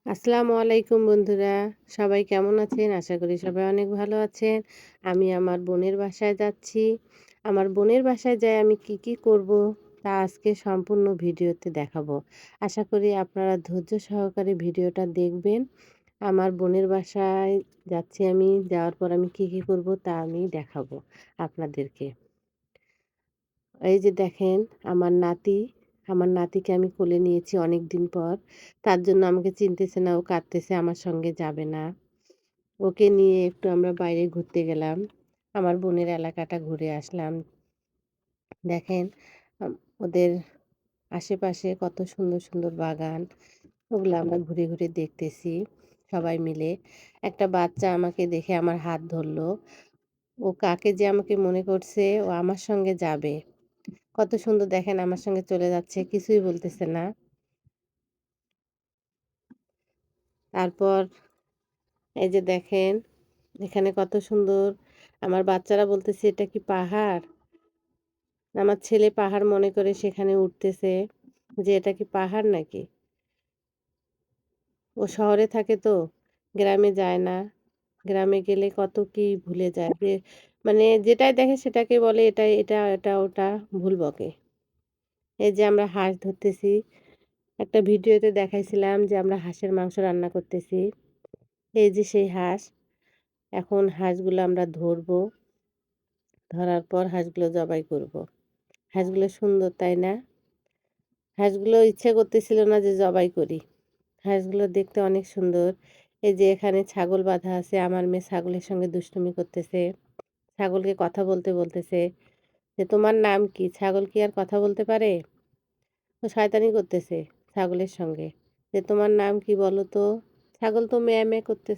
আসসালামু আলাইকুম বন্ধুরা। সবাই কেমন আছেন? আশা করি সবাই অনেক ভালো আছেন। আমি আমার বোনের বাসায় যাচ্ছি। আমার বোনের বাসায় যেয়ে আমি কি করব তা আজকে সম্পূর্ণ ভিডিওতে দেখাবো। আশা করি আপনারা ধৈর্য সহকারে ভিডিওটা দেখবেন। আমার বোনের বাসায় যাচ্ছি আমি। যাওয়ার পর আমি কি করব তা আমি দেখাবো আপনাদেরকে। এই যে দেখেন আমার নাতি, আমার নাতিকে আমি কোলে নিয়েছি অনেকদিন পর। তার জন্য আমাকে চিনতেছে না, ও কাঁদতেছে, আমার সঙ্গে যাবে না। ওকে নিয়ে একটু আমরা বাইরে ঘুরতে গেলাম। আমার বোনের এলাকাটা ঘুরে আসলাম। দেখেন আম ওদের আশেপাশে কত সুন্দর বাগান। ওগুলো আমরা ঘুরে দেখতেছি সবাই মিলে। একটা বাচ্চা আমাকে দেখে আমার হাত ধরল। ও কাকে যে আমাকে মনে করছে, ও আমার সঙ্গে যাবে। কত সুন্দর দেখেন আমার সঙ্গে চলে যাচ্ছে, কিছুই বলতেছে না। তারপর এই যে দেখেন এখানে কত সুন্দর। আমার বাচ্চারা বলতেছে এটা কি পাহাড়? আমার ছেলে পাহাড় মনে করে সেখানে উঠতেছে যে এটা কি পাহাড় নাকি? ও শহরে থাকে তো, গ্রামে যায় না। গ্রামে গেলে কত কি ভুলে যায়। যে মানে যেটাই দেখে সেটাকে বলে এটা ওটা ভুল বকে। এই যে আমরা হাঁস ধরতেছি। একটা ভিডিওতে দেখাইছিলাম যে আমরা হাঁসের মাংস রান্না করতেছি। এই যে সেই হাঁস। এখন হাঁসগুলো আমরা ধরবো। ধরার পর হাঁসগুলো জবাই করব। হাঁসগুলো সুন্দর, তাই না? হাঁসগুলো ইচ্ছে করতেছিল না যে জবাই করি। হাঁসগুলো দেখতে অনেক সুন্দর। এই যে এখানে ছাগল বাঁধা আছে। আমার মেয়ে ছাগলের সঙ্গে দুষ্টুমি করতেছে। ছাগলকে কথা বলতেছে যে, "তোমার নাম কি?" ছাগল কি আর কথা বলতে পারে? ও শয়তানি করতেছে ছাগলের সঙ্গে যে, "তোমার নাম কি বলো তো?" ছাগল তো ম্যাও করতেছে।